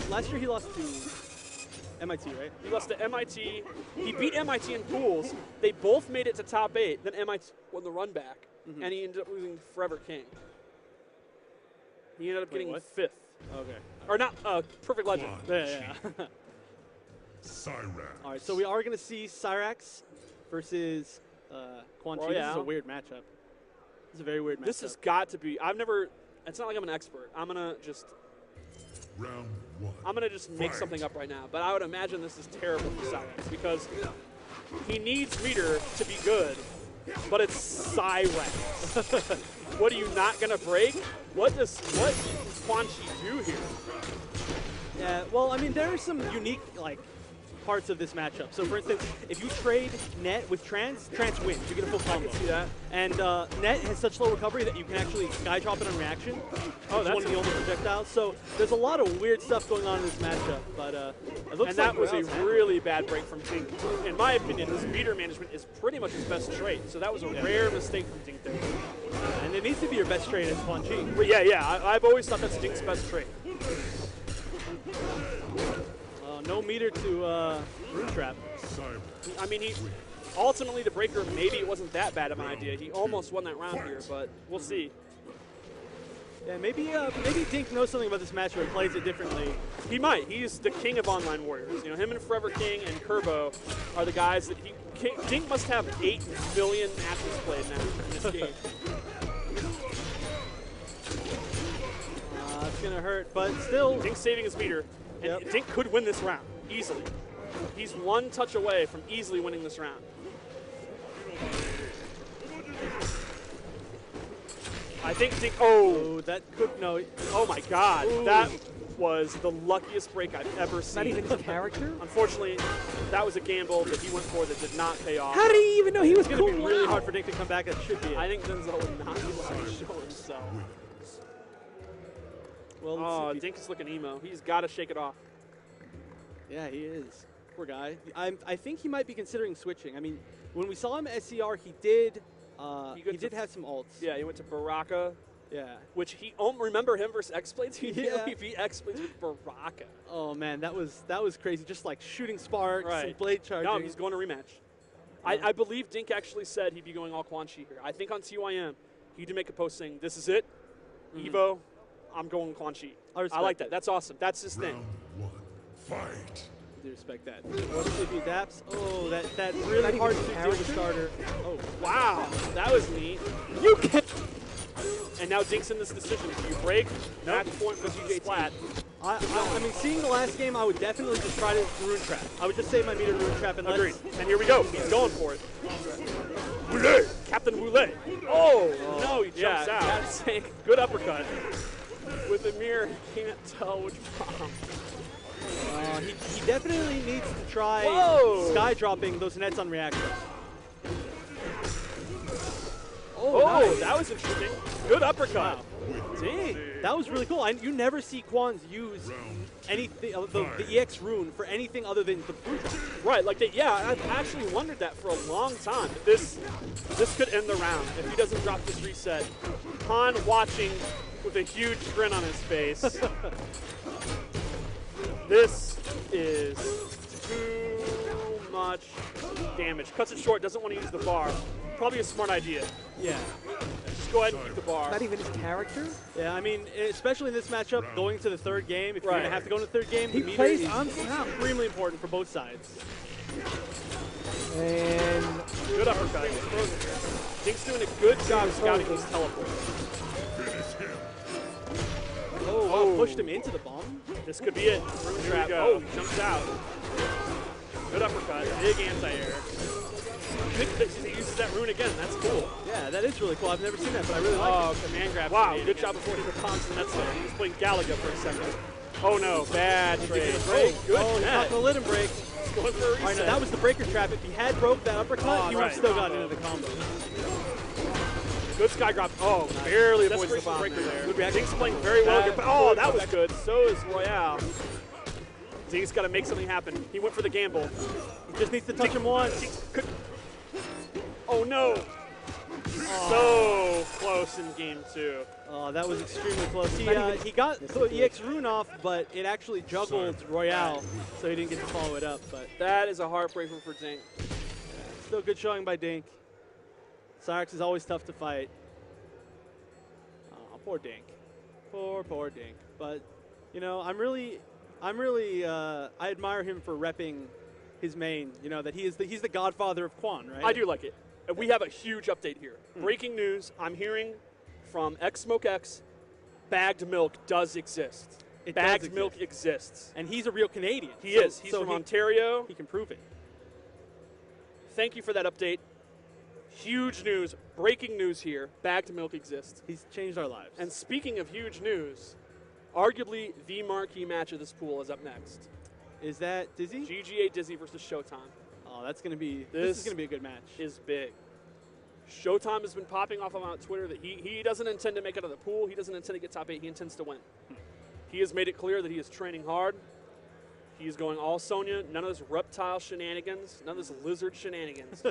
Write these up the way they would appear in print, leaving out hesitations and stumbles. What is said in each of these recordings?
Last year he lost to MIT, right? He lost to MIT. He beat MIT in pools. They both made it to top 8. Then MIT won the run back, and he ended up losing Forever King. He ended up getting 5th. Okay. Or not, Perfect Legend. Yeah. Cyrax. All right, so we are going to see Cyrax versus Quan Chi. This is a weird matchup. This is a very weird matchup. This has got to be. I've never. It's not like I'm an expert. I'm gonna just. Round 1. I'm gonna just make something up right now, but I would imagine this is terrible for Cyrax because he needs meter to be good, but it's Cyrax. What are you not gonna break? What does Quan Chi do here? Yeah, well, I mean, there are some unique parts of this matchup. So, for instance, if you trade Net with Trance wins. You get a full combo. I can see that. And Net has such slow recovery that you can actually sky drop it on reaction. Oh, that's one of the only projectiles. So there's a lot of weird stuff going on in this matchup. But it looks and that was a Royale's really bad break from Dink. In my opinion, this meter management is pretty much his best trait. So that was a rare mistake from Dink there. And it needs to be your best trait as Quan Chi. But yeah. I've always thought that's Dink's best trait. No meter to Rune Trap. I mean, ultimately the breaker, maybe it wasn't that bad of an idea. He almost won that round here, but we'll see. Yeah, maybe Dink knows something about this matchup and plays it differently. He might. He's the king of online warriors. You know, him and Forever King and Kerbo are the guys that Dink must have 8 million matches played now in this game. It's gonna hurt, but still. Dink's saving his meter. And Dink could win this round easily. He's one touch away from easily winning this round. I think Dink. Oh, that could no. Oh my God, that was the luckiest break I've ever seen. Not even his character. Unfortunately, that was a gamble that he went for that did not pay off. How did he even know he was going to be really hard for Dink to come back? That should be. I think Denzel would not be able to show himself. Well, Dink is looking emo. He's got to shake it off. Yeah, he is. Poor guy. I think he might be considering switching. I mean, when we saw him at SCR, he did have some ults. Yeah, he went to Baraka. Yeah. Which remember him versus X-Blades? He nearly beat X-Blades with Baraka. Oh man, that was crazy. Just like shooting sparks and blade charging. No, he's going to rematch. I believe Dink actually said he'd be going all Quan Chi here. I think on TYM, he did make a post saying, "This is it, EVO. I'm going Quan Chi." I like that. That's awesome. That's his thing. Round 1. Fight. I do respect that. What if he adapts? Oh, that really hard to deal with starter. Oh, wow. That was neat. You can. And now Dink's in this decision. Do you break? Match point for CJ Splat. I mean, seeing the last game, I would definitely just try to Rune Trap. I would just save my meter to Rune Trap and Agreed. And here we go. He's going for it. Woulet. Captain Woulet. Oh, no, he jumps out. That's a good uppercut. With the mirror, he can't tell which bomb. He definitely needs to try sky dropping those nets on reaction. Oh, nice. That was interesting. Good uppercut. Wow. Dang, that was really cool. You never see Quans use anything the EX rune for anything other than the rune trap. Right, I've actually wondered that for a long time. This could end the round if he doesn't drop this reset. Han watching with a huge grin on his face. This is too much damage. Cuts it short, doesn't want to use the bar. Probably a smart idea. Yeah. Just go ahead and keep the bar. Not even his character? Yeah, I mean, especially in this matchup, going to the third game, if you're going to have to go into the third game, he the plays meter on is sound. extremely important for both sides. And good uppercut. Dink's doing a good job scouting these teleports. Oh, wow, pushed him into the bomb. This could be it. Rune trap. Oh, he jumps out. Good uppercut. Big anti-air. He uses that rune again. That's cool. Yeah, that is really cool. I've never seen that, but I really like it. Oh, command grab. Wow, good job before he responds to the net there. He was playing Galaga for a second. Oh no, bad trade. Break. Good he's not going to let him break. He's going for a reset. All right, now that was the breaker trap. If he had broke that uppercut, he would have still gotten into the combo. Good sky drop. Oh, barely avoids the bomb breaker there. Good reaction. Dink's playing very well here. Oh, that was good. So is Royale. Dink's got to make something happen. He went for the gamble. He just needs to touch him once. Oh no. So close in game 2. Oh, that was extremely close. He got the EX rune off, but it actually juggled Royale, so he didn't get to follow it up. But That is a heartbreaker for Dink. still good showing by Dink. Cyrex is always tough to fight. Oh, poor Dink. Poor Dink. But, you know, I admire him for repping his main. You know, that he's the godfather of Quan, right? I do like it. We have a huge update here. Breaking news, I'm hearing from XSmokeX, bagged milk does exist. Bagged milk exists. And he's a real Canadian. He is. He's from Ontario. He can prove it. Thank you for that update. Huge news, breaking news here. Bagged milk exists. He's changed our lives. And speaking of huge news, arguably the marquee match of this pool is up next. Is that Dizzy? GGA Dizzy versus Showtime. Oh, that's gonna be. This is gonna be a good match. Is big. Showtime has been popping off on Twitter that he doesn't intend to make it out of the pool. He doesn't intend to get top 8. He intends to win. He has made it clear that he is training hard. He is going all Sonya. None of this reptile shenanigans. None of this lizard shenanigans.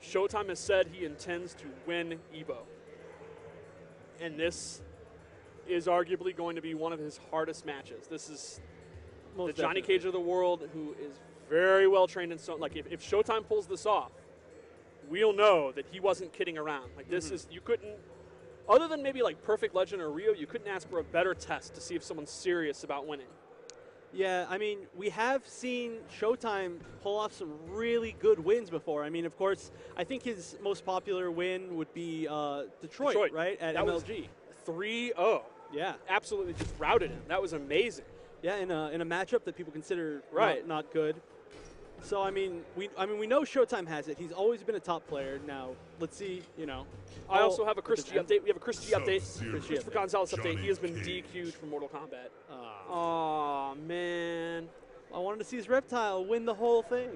Showtime has said he intends to win EVO. And this is arguably going to be one of his hardest matches. This is the Johnny Cage of the world, who is very well trained in Sonya. Like, if Showtime pulls this off, we'll know that he wasn't kidding around. Like, this is, you couldn't, other than maybe like Perfect Legend or Rio, you couldn't ask for a better test to see if someone's serious about winning. Yeah, I mean, we have seen Showtime pull off some really good wins before. I mean, of course, I think his most popular win would be Detroit, right, at MLG. 3-0. Yeah. Absolutely just routed him. That was amazing. Yeah, in a matchup that people consider not good. So I mean we know Showtime has it. He's always been a top player. Now let's see, you know. I also have a Chris G update. We have a Chris G update. Christopher Gonzalez update. He has been Cage. DQ'd from Mortal Kombat. Oh man. I wanted to see his reptile win the whole thing.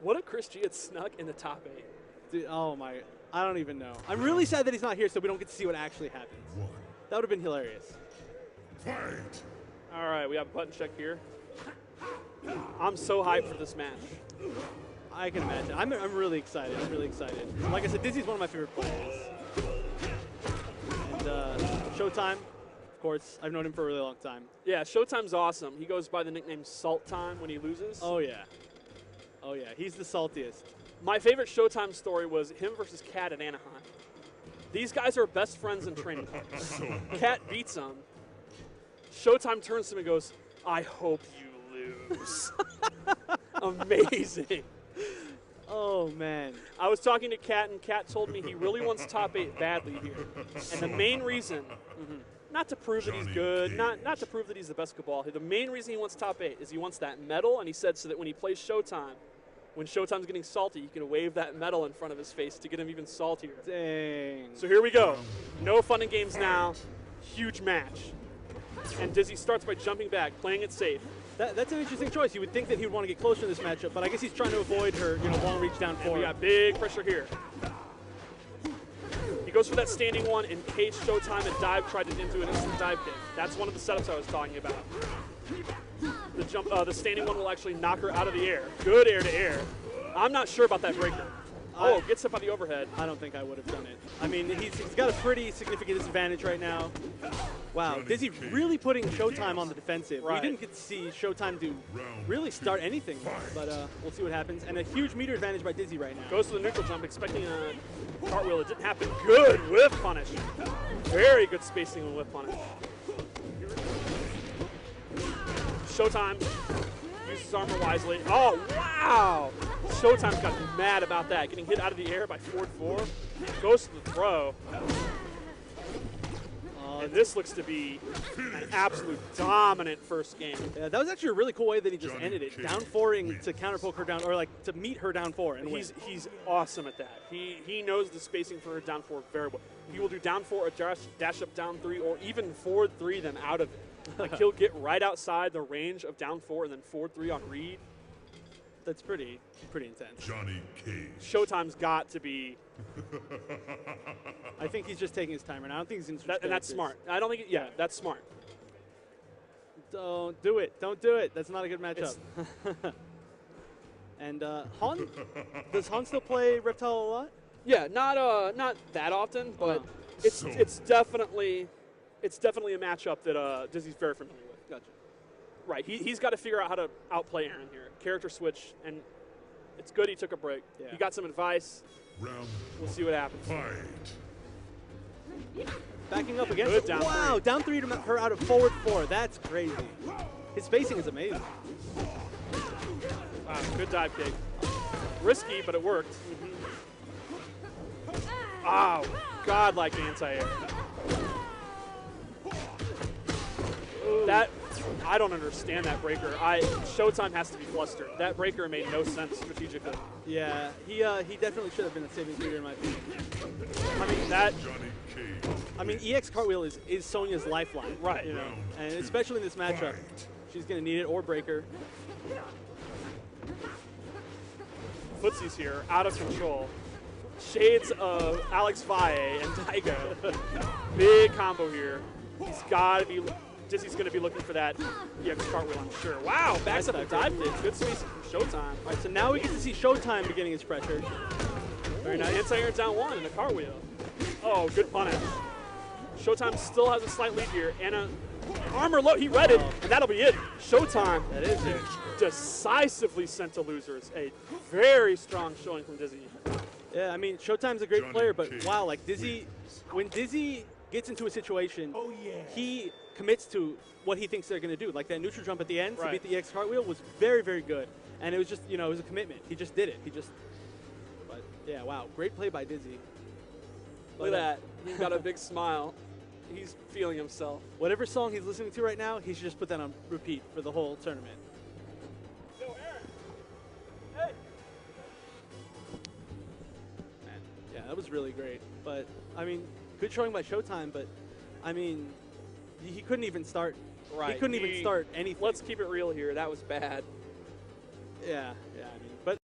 What if Chris G had snuck in the top 8? Dude, oh my, I don't even know. I'm really sad that he's not here so we don't get to see what actually happens. That would have been hilarious. Fight! All right, we have a button check here. I'm so hyped for this match. I can imagine. I'm really excited. I'm really excited. Like I said, Dizzy's one of my favorite players. And Showtime, of course, I've known him for a really long time. Yeah, Showtime's awesome. He goes by the nickname Salt Time when he loses. Oh, yeah. Oh, yeah. He's the saltiest. My favorite Showtime story was him versus Cat at Anaheim. These guys are best friends in training camps. Cat beats him. Showtime turns to him and goes, I hope you lose. Amazing. Oh, man. I was talking to Cat, and Cat told me he really wants top 8 badly here. And the main reason, not to prove that he's good, not to prove that he's the best Cabal, the main reason he wants top 8 is he wants that medal, and he said so that when he plays Showtime, when Showtime's getting salty, he can wave that medal in front of his face to get him even saltier. Dang. So here we go. No fun and games now. Huge match. And Dizzy starts by jumping back, playing it safe. That's an interesting choice. You would think that he would want to get closer to this matchup, but I guess he's trying to avoid her, long reach down And forward. we got big pressure here. He goes for that standing one, and Cage Showtime and dive tried it into an instant dive kick. That's one of the setups I was talking about. The jump, the standing one will actually knock her out of the air. Good air to air. I'm not sure about that breaker. Oh, gets up on the overhead. I don't think I would have done it. I mean, he's got a pretty significant disadvantage right now. Wow, Dizzy really putting Showtime on the defensive. Right. We didn't get to see Showtime do really start anything, but we'll see what happens. And a huge meter advantage by Dizzy right now. Goes to the neutral jump, expecting a cartwheel. It didn't happen. Good whip punish. Very good spacing on whip punish. Showtime uses armor wisely. Oh, wow! Showtime's got mad about that. Getting hit out of the air by 4-4. Goes to the throw. And this looks to be an absolute dominant first game. Yeah, that was actually a really cool way that he just ended it. Down 4ing to counter poke her down, or like to meet her down 4. And he's awesome at that. He knows the spacing for her down 4 very well. He will do down 4, a dash up down 3, or even forward 3 them out of it. Like he'll get right outside the range of down 4 and then forward 3 on read. That's pretty intense. Johnny Cage. Showtime's got to be. I think he's just taking his time right now. I don't think he's interested. And that's smart. I don't think. Yeah, that's smart. Don't do it. Don't do it. That's not a good matchup. And Han, does Han still play Reptile a lot? Yeah, not that often, but it's definitely a matchup that Dizzy's very familiar with. Gotcha. Right, he's got to figure out how to outplay Aaron here. Character switch, and it's good he took a break. Yeah. He got some advice. Round We'll see what happens. fight. Backing up against Good it. down Wow, three. down 3 to her out of forward 4. That's crazy. His spacing is amazing. Wow, good dive kick. Risky, but it worked. Wow, godlike anti-air. That, I don't understand that breaker. Showtime has to be flustered. That breaker made no sense strategically. Yeah, he definitely should have been a saving leader in my opinion. Johnny Cage. I mean, EX cartwheel is Sonya's lifeline, Right. You know, and especially in this matchup, she's gonna need it or breaker. Footsie's here, out of control. Shades of Alex Valle and Daigo. Big combo here. He's got to be. Dizzy's going to be looking for that EX cartwheel, I'm sure. Wow, backs up a dive kick. Good spacing from Showtime. All right, so now we get to see Showtime beginning his pressure. Very nice. Anti-air down 1 and a cartwheel. Oh, good punish. Showtime still has a slight lead here. And a armor low. He read it, and that'll be it. Showtime. That is it. Decisively sent to losers. A very strong showing from Dizzy. Yeah, I mean, Showtime's a great player, but wow, like Dizzy, when Dizzy gets into a situation, he commits to what he thinks they're going to do. Like that neutral jump at the end to beat the EX cartwheel was very, very good. And it was just, you know, it was a commitment. He just did it. But yeah, wow, great play by Dizzy. Look at that. He's got a big smile. He's feeling himself. Whatever song he's listening to right now, he should just put that on repeat for the whole tournament. Yo, Aaron. Hey. Man, yeah, that was really great. But, I mean, good showing by Showtime, but, I mean, he couldn't even start. Right. He couldn't even start anything. Let's keep it real here. That was bad. Yeah, yeah, I mean, but